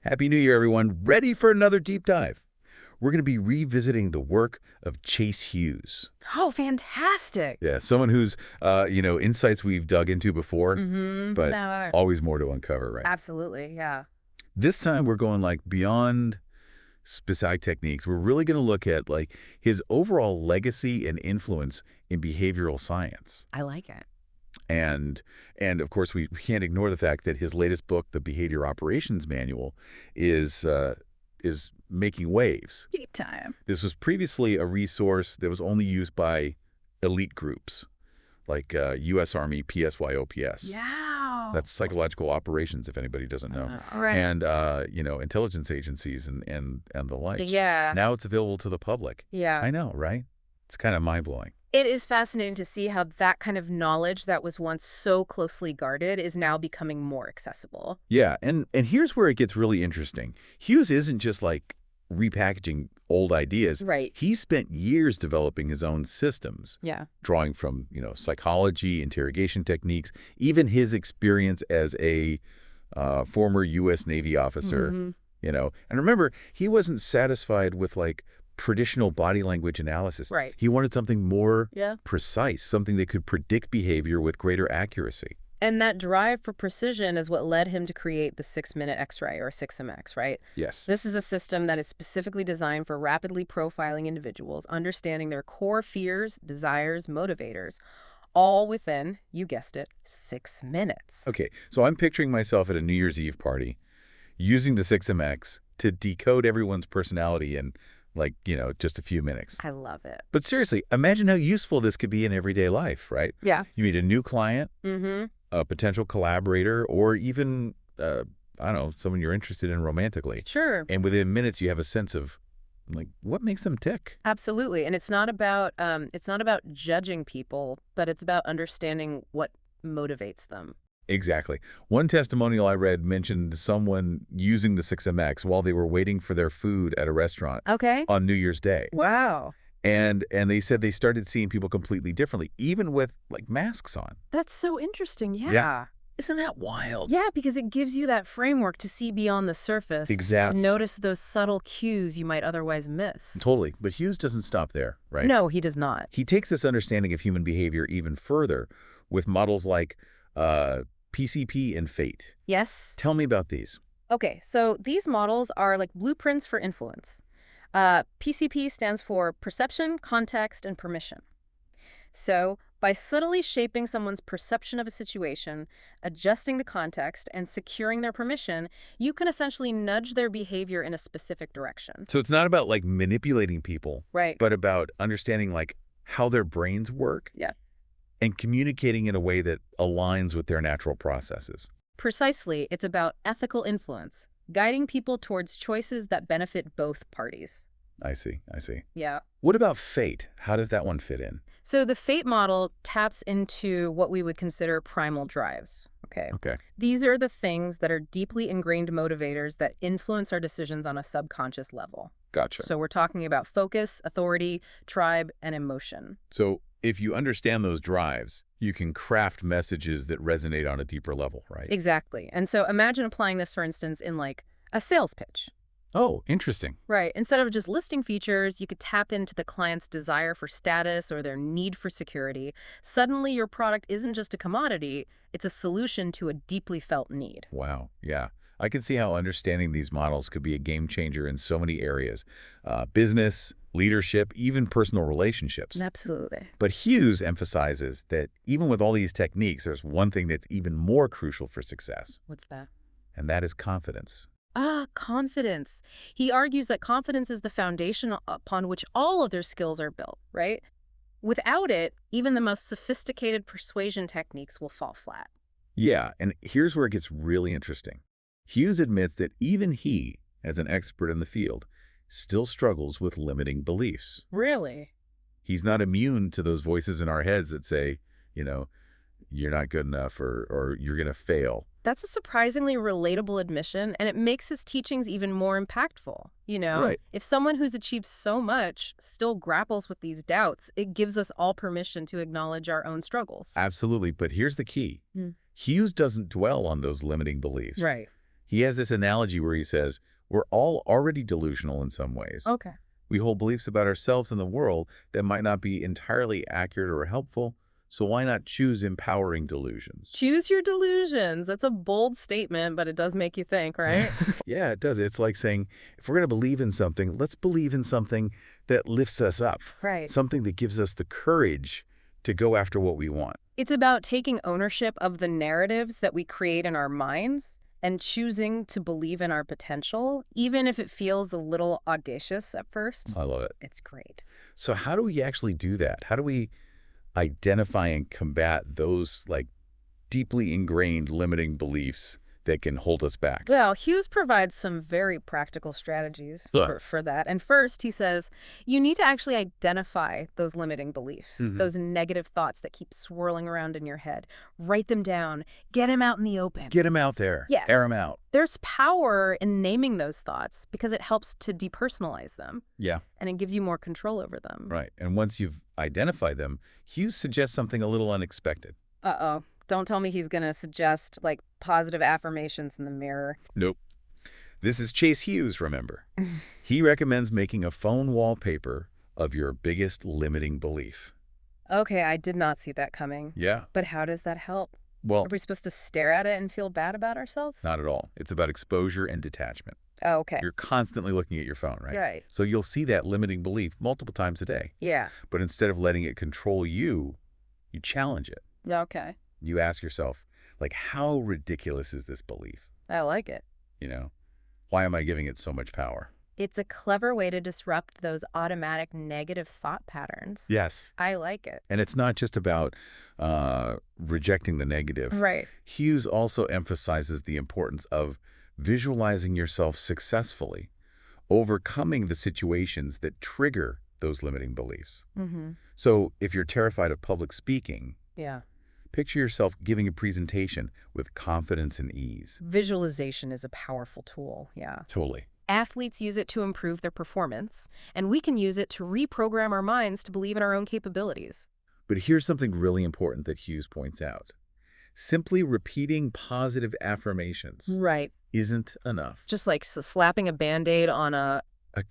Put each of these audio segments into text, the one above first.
Happy New Year, everyone. Ready for another deep dive. We're going to be revisiting the work of Chase Hughes. Oh, fantastic. Yeah, someone whose, insights we've dug into before, but No, always more to uncover, right? absolutely. Yeah. This time we're going like beyond specific techniques. We're really going to look at like his overall legacy and influence in behavioral science. I like it. And of course we can't ignore the fact that his latest book, The Behavior Operations Manual, is making waves. Big time. This was previously a resource that was only used by elite groups like U.S. Army, PSYOPS. Yeah. That's psychological operations, if anybody doesn't know. Right. And, intelligence agencies and the likes. Yeah. Now it's available to the public. Yeah. I know, right? It's kind of mind-blowing. It is fascinating to see how that kind of knowledge that was once so closely guarded is now becoming more accessible. Yeah, and here's where it gets really interesting. Hughes isn't just like repackaging old ideas. Right. He spent years developing his own systems, Yeah. drawing from, psychology, interrogation techniques, even his experience as a former U.S. Navy officer, And remember, he wasn't satisfied with like traditional body language analysis. Right. He wanted something more Yeah. precise, something that could predict behavior with greater accuracy. And that drive for precision is what led him to create the 6-minute X-ray, or 6MX, right? Yes. This is a system that is specifically designed for rapidly profiling individuals, understanding their core fears, desires, motivators, all within, you guessed it, 6 minutes. Okay, so I'm picturing myself at a New Year's Eve party using the 6MX to decode everyone's personality in, just a few minutes. I love it. But seriously, imagine how useful this could be in everyday life, right? Yeah. You meet a new client, Mm-hmm. a potential collaborator, or even, someone you're interested in romantically. Sure. And within minutes, you have a sense of, what makes them tick? Absolutely. And it's not about judging people, but it's about understanding what motivates them. Exactly. One testimonial I read mentioned someone using the 6MX while they were waiting for their food at a restaurant Okay. on New Year's Day. Wow. And they said they started seeing people completely differently, even with masks on. That's so interesting. Yeah. Yeah. Isn't that wild? Yeah, because it gives you that framework to see beyond the surface, Exactly. to notice those subtle cues you might otherwise miss. Totally. But Hughes doesn't stop there, right? No, he does not. He takes this understanding of human behavior even further with models like PCP and FATE. Yes. Tell me about these. Okay, so these models are like blueprints for influence. PCP stands for perception, context, and permission. So, by subtly shaping someone's perception of a situation, adjusting the context, and securing their permission, you can essentially nudge their behavior in a specific direction. So it's not about manipulating people, Right. but about understanding how their brains work. Yeah. And communicating in a way that aligns with their natural processes. Precisely, it's about ethical influence, guiding people towards choices that benefit both parties. I see. Yeah. What about fate? How does that one fit in? So the fate model taps into what we would consider primal drives. Okay. These are the things that are deeply ingrained motivators that influence our decisions on a subconscious level. Gotcha. So we're talking about focus, authority, tribe, and emotion. So if you understand those drives, you can craft messages that resonate on a deeper level, right? Exactly. And so imagine applying this, for instance, in a sales pitch. Oh, interesting. Right. Instead of just listing features, you could tap into the client's desire for status or their need for security. Suddenly, your product isn't just a commodity, it's a solution to a deeply felt need. Wow. Yeah. I can see how understanding these models could be a game changer in so many areas. Business, leadership, even personal relationships. Absolutely. But Hughes emphasizes that even with all these techniques, there's one thing that's even more crucial for success, What's that? and that is confidence. Confidence. He argues that confidence is the foundation upon which all other skills are built, right? Without it, even the most sophisticated persuasion techniques will fall flat. Yeah, and here's where it gets really interesting. Hughes admits that even he, as an expert in the field, still struggles with limiting beliefs. Really? He's not immune to those voices in our heads that say, you're not good enough or you're going to fail. That's a surprisingly relatable admission, and it makes his teachings even more impactful. Right. If someone who's achieved so much still grapples with these doubts, it gives us all permission to acknowledge our own struggles. Absolutely, but here's the key. Hmm. Hughes doesn't dwell on those limiting beliefs. Right. He has this analogy where he says, we're all already delusional in some ways. Okay. We hold beliefs about ourselves and the world that might not be entirely accurate or helpful, so why not choose empowering delusions? Choose your delusions. That's a bold statement, but it does make you think, right? Yeah, it does. It's like saying, if we're going to believe in something, let's believe in something that lifts us up, Right. something that gives us the courage to go after what we want. It's about taking ownership of the narratives that we create in our minds and choosing to believe in our potential, even if it feels a little audacious at first. I love it. It's great. So how do we actually do that? How do we identify and combat those like deeply ingrained limiting beliefs that can hold us back? Well, Hughes provides some very practical strategies Ugh. for that. And first, he says, you need to actually identify those limiting beliefs, those negative thoughts that keep swirling around in your head. Write them down. Get them out in the open. Get them out there. Yes. Air them out. There's power in naming those thoughts because it helps to depersonalize them. Yeah. And it gives you more control over them. Right. And once you've identified them, Hughes suggests something a little unexpected. Uh-oh. Don't tell me he's going to suggest, like, positive affirmations in the mirror. Nope. This is Chase Hughes, remember. He recommends making a phone wallpaper of your biggest limiting belief. Okay, I did not see that coming. Yeah. But how does that help? Well, Are we supposed to stare at it and feel bad about ourselves? not at all. It's about exposure and detachment. Oh, okay. You're constantly looking at your phone, right? Right. So you'll see that limiting belief multiple times a day. Yeah. But instead of letting it control you, you challenge it. Okay. You ask yourself, like, how ridiculous is this belief? I like it. You know, why am I giving it so much power? It's a clever way to disrupt those automatic negative thought patterns. Yes. I like it. And it's not just about rejecting the negative. Right. Hughes also emphasizes the importance of visualizing yourself successfully, overcoming the situations that trigger those limiting beliefs. Mm-hmm. So if you're terrified of public speaking, Yeah. picture yourself giving a presentation with confidence and ease. Visualization is a powerful tool. Yeah. Totally. Athletes use it to improve their performance, and we can use it to reprogram our minds to believe in our own capabilities. But here's something really important that Hughes points out. Simply repeating positive affirmations Right. isn't enough. Just like slapping a Band-Aid on a...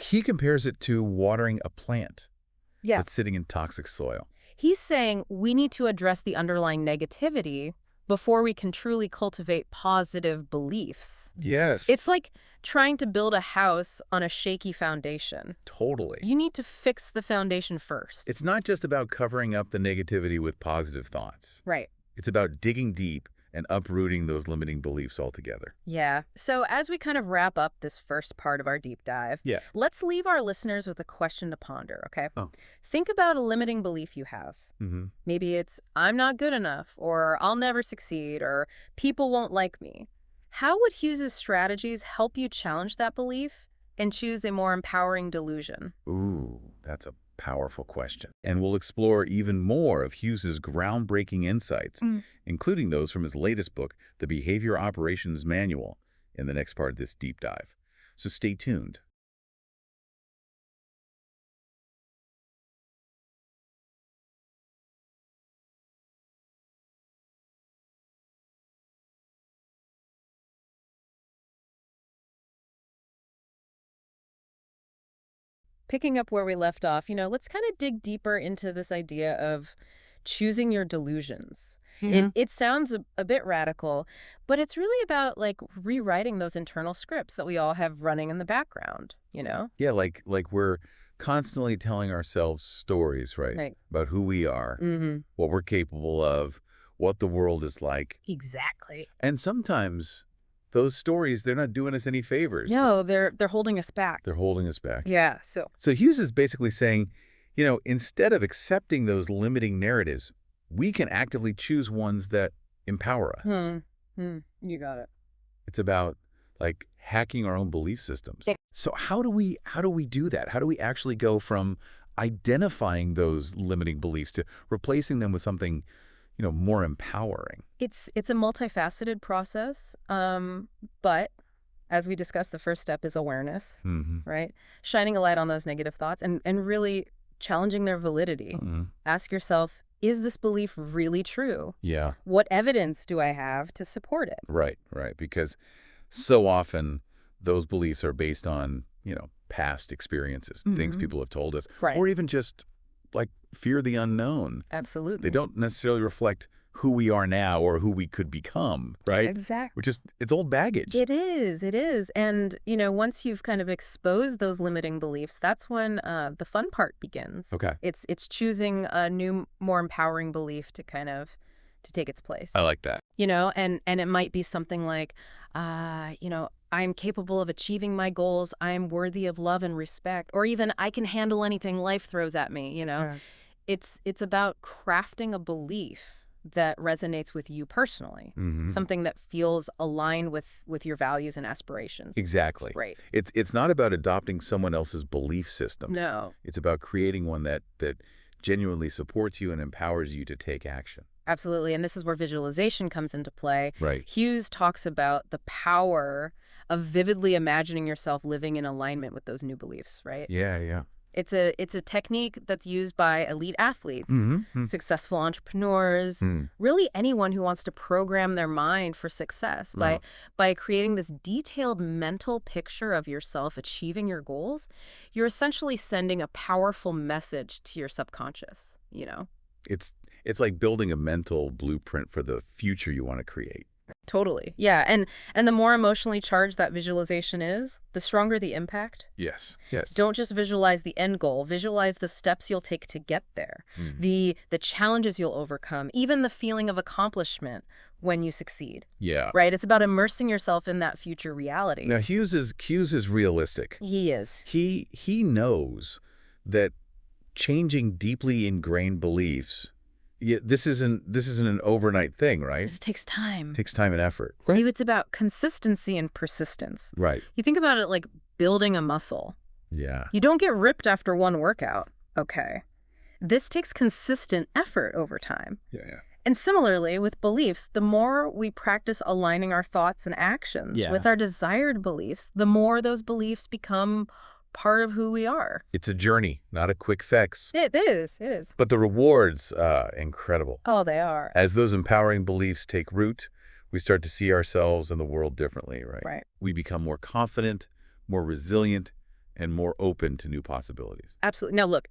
He compares it to watering a plant Yeah. that's sitting in toxic soil. He's saying we need to address the underlying negativity before we can truly cultivate positive beliefs. Yes. It's like trying to build a house on a shaky foundation. Totally. You need to fix the foundation first. It's not just about covering up the negativity with positive thoughts. Right. It's about digging deep and uprooting those limiting beliefs altogether. Yeah. So as we kind of wrap up this first part of our deep dive, Yeah. let's leave our listeners with a question to ponder, okay? Oh. Think about a limiting belief you have. Mm-hmm. Maybe it's, I'm not good enough, or I'll never succeed, or people won't like me. How would Hughes's strategies help you challenge that belief and choose a more empowering delusion? Ooh, that's a powerful question. And we'll explore even more of Hughes's groundbreaking insights, including those from his latest book, The Behavior Operations Manual, in the next part of this deep dive. So stay tuned. Picking up where we left off, let's kind of dig deeper into this idea of choosing your delusions. It sounds a bit radical, but it's really about like rewriting those internal scripts that we all have running in the background, Yeah, like we're constantly telling ourselves stories, right? Right. About who we are, Mm-hmm. what we're capable of, what the world is like. Exactly. And sometimes those stories, they're not doing us any favors. No, they're holding us back. They're holding us back. Yeah, so Hughes is basically saying, instead of accepting those limiting narratives, we can actively choose ones that empower us. You got it. It's about like hacking our own belief systems. Yeah. So how do we do that? How do we actually go from identifying those limiting beliefs to replacing them with something, more empowering? It's a multifaceted process, but as we discussed, the first step is awareness, right? Shining a light on those negative thoughts and really challenging their validity. Ask yourself, is this belief really true? Yeah. What evidence do I have to support it? Right. Because So often, those beliefs are based on, past experiences, things Hmm. people have told us, Right. or even just like fear the unknown. They Absolutely. don't necessarily reflect who we are now or who we could become, right? Exactly. It's old baggage. It is. It is. And, once you've kind of exposed those limiting beliefs, that's when the fun part begins. Okay. It's choosing a new, more empowering belief to kind of to take its I place. like that. And it might be something like, I'm capable of achieving my goals. I'm worthy of love and respect, or even I can handle anything life throws at me. Yeah. It's about crafting a belief that resonates with you personally, Hmm. something that feels aligned with your values and aspirations. It's Exactly. great. It's not about adopting someone else's belief system. No, It's about creating one that genuinely supports you and empowers you to take action. absolutely. And this is where visualization comes into play. Right. Hughes talks about the power of vividly imagining yourself living in alignment with those new beliefs, right? Yeah, yeah. It's a technique that's used by elite athletes, Mm-hmm. successful entrepreneurs, Mm. really anyone who wants to program their mind for success by No. by creating this detailed mental picture of yourself achieving your goals. You're essentially sending a powerful message to your subconscious. It's it's like building a mental blueprint for the future you want to create. Totally. Yeah, and the more emotionally charged that visualization is, the stronger the impact. Yes. Yes. Don't just visualize the end goal, visualize the steps you'll take to get there, Mm. the challenges you'll overcome, even the feeling of accomplishment when you succeed. Yeah. Right? It's about immersing yourself in that future reality. Now Hughes is realistic. He is. He knows that changing deeply ingrained beliefs, this isn't an overnight thing, right? This takes time. Takes time and effort. It's about consistency and persistence. Right. You think about it like building a muscle. Yeah. You don't get ripped after one workout. Okay. This takes consistent effort over time. Yeah, yeah. And similarly, with beliefs, the more we practice aligning our thoughts and actions Yeah. with our desired beliefs, the more those beliefs become part of who we are. It's a journey, not a quick fix. It is. It is. But the rewards, incredible. Oh, they are. As those empowering beliefs take root, we start to see ourselves and the world differently, right? Right. We become more confident, more resilient, and more open to new possibilities. Absolutely. Now, look,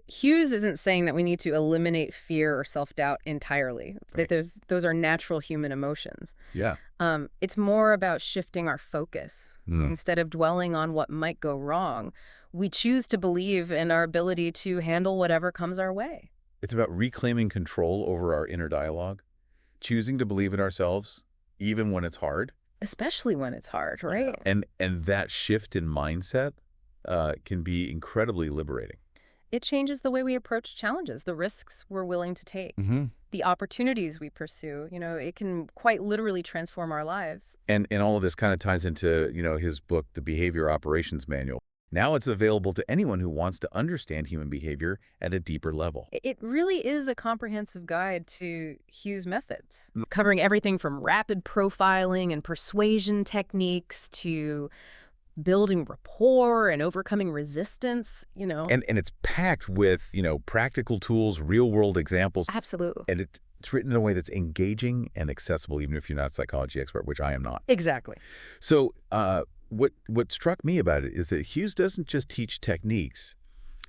Hughes isn't saying that we need to eliminate fear or self-doubt entirely. Right. That those are natural human emotions. Yeah. It's more about shifting our focus. Mm. Instead of dwelling on what might go wrong, we choose to believe in our ability to handle whatever comes our way. It's about reclaiming control over our inner dialogue, choosing to believe in ourselves, even when it's hard. Especially when it's hard, right? And that shift in mindset can be incredibly liberating. It changes the way we approach challenges, the risks we're willing to take, Mm-hmm. the opportunities we pursue. It can quite literally transform our lives. And all of this kind of ties into, his book, The Behavior Operations Manual. Now it's available to anyone who wants to understand human behavior at a deeper level. It really is a comprehensive guide to Hughes' methods, covering everything from rapid profiling and persuasion techniques to building rapport and overcoming resistance. And it's packed with, practical tools, real-world examples, Absolutely. and it's written in a way that's engaging and accessible, even if you're not a psychology expert, which I am not. Exactly. So what struck me about it is that Hughes doesn't just teach techniques.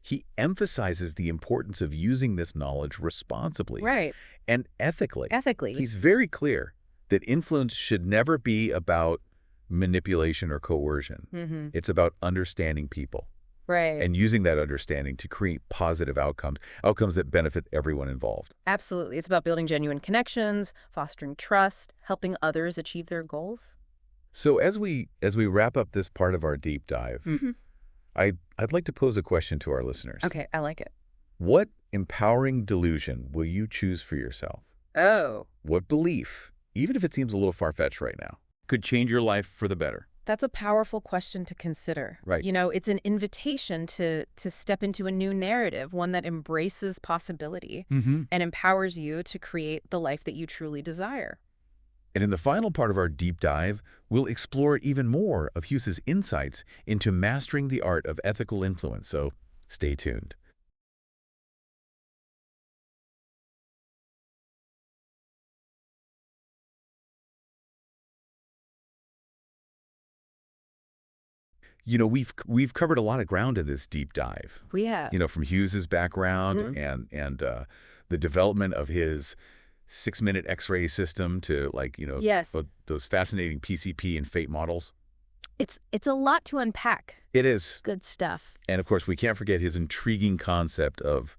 He emphasizes the importance of using this knowledge responsibly Right. and ethically. Ethically. He's very clear that influence should never be about manipulation or coercion. Mm-hmm. It's about understanding people Right. and using that understanding to create positive outcomes that benefit everyone involved. Absolutely. It's about building genuine connections, fostering trust, helping others achieve their goals. So as we wrap up this part of our deep dive, Mm-hmm. I'd like to pose a question to our listeners. Okay, I like it. What empowering delusion will you choose for yourself? Oh, What belief, even if it seems a little far-fetched right now, could change your life for the better? that's a powerful question to consider. Right. It's an invitation to step into a new narrative, one that embraces possibility Mm-hmm. and empowers you to create the life that you truly desire. And in the final part of our deep dive, we'll explore even more of Hughes's insights into mastering the art of ethical influence. So stay tuned. We've covered a lot of ground in this deep dive. We have. From Hughes's background Mhm. and the development of his 6-minute X-ray system to Yes. those fascinating PCP and fate models. It's a lot to unpack. It is. Good stuff. And of course, we can't forget his intriguing concept of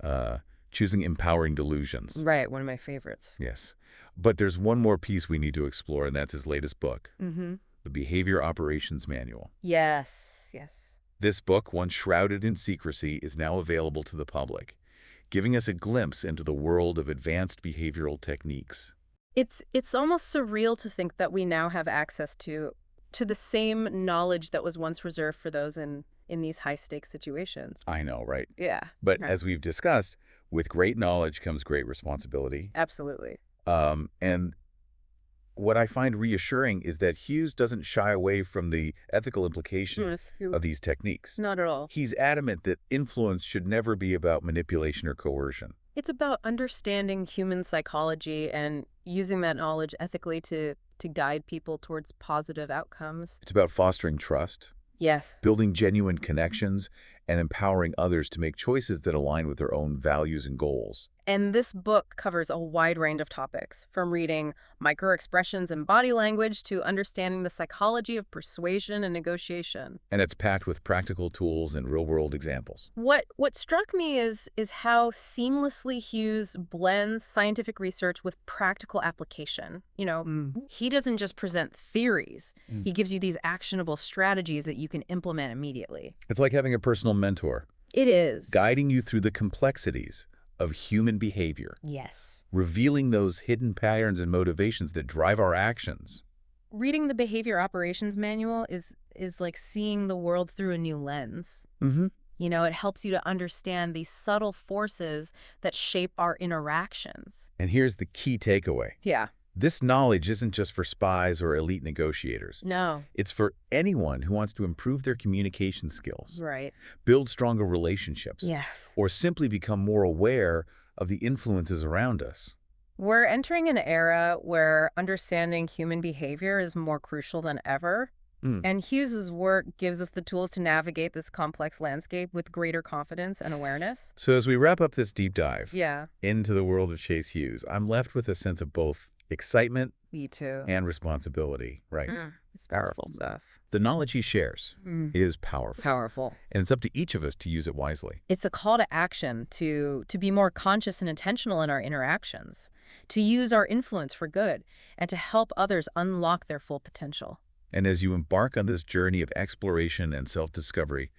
uh, choosing empowering delusions. Right, one of my favorites. Yes. But there's one more piece we need to explore, and that's his latest book, Mm-hmm. The Behavior Operations Manual. Yes, yes. This book, once shrouded in secrecy, is now available to the public, giving us a glimpse into the world of advanced behavioral techniques. It's almost surreal to think that we now have access to the same knowledge that was once reserved for those in these high-stakes situations. I know, right? Yeah. But Right. as we've discussed, with great knowledge comes great responsibility. Absolutely. And what I find reassuring is that Hughes doesn't shy away from the ethical implication Yes. of these techniques. Not at all. He's adamant that influence should never be about manipulation or coercion. It's about understanding human psychology and using that knowledge ethically to guide people towards positive outcomes. It's about fostering trust, Yes. building genuine connections, and empowering others to make choices that align with their own values and goals. And this book covers a wide range of topics, from reading microexpressions and body language to understanding the psychology of persuasion and negotiation. And it's packed with practical tools and real-world examples. What struck me is how seamlessly Hughes blends scientific research with practical application. He doesn't just present theories. He gives you these actionable strategies that you can implement immediately. It's like having a personal mentor, It is. guiding you through the complexities of human behavior, Yes. revealing those hidden patterns and motivations that drive our actions. Reading the Behavior Operations Manual is like seeing the world through a new lens. Mm-hmm. It helps you to understand these subtle forces that shape our interactions. And here's the key takeaway. Yeah. This knowledge isn't just for spies or elite negotiators. No. It's for anyone who wants to improve their communication skills, Right. build stronger relationships, Yes. or simply become more aware of the influences around us. We're entering an era where understanding human behavior is more crucial than ever. Mm. And Hughes's work gives us the tools to navigate this complex landscape with greater confidence and awareness. So as we wrap up this deep dive Yeah. into the world of Chase Hughes, I'm left with a sense of both excitement Me too. and responsibility, right? It's powerful stuff. The knowledge he shares is powerful, Powerful. and it's up to each of us to use it wisely. It's a call to action to be more conscious and intentional in our interactions, to use our influence for good, and to help others unlock their full potential. And as you embark on this journey of exploration and self-discovery,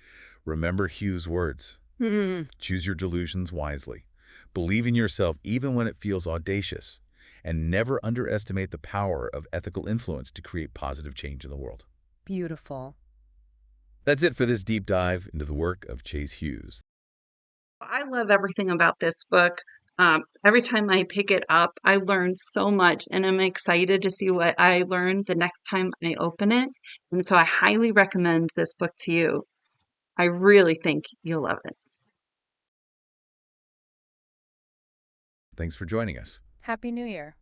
remember Hughes' words. Choose your delusions wisely. Believe in yourself even when it feels audacious. And never underestimate the power of ethical influence to create positive change in the world. Beautiful. That's it for this deep dive into the work of Chase Hughes. I love everything about this book. Every time I pick it up, I learn so much, and I'm excited to see what I learn the next time I open it. And so I highly recommend this book to you. I really think you'll love it. Thanks for joining us. Happy New Year.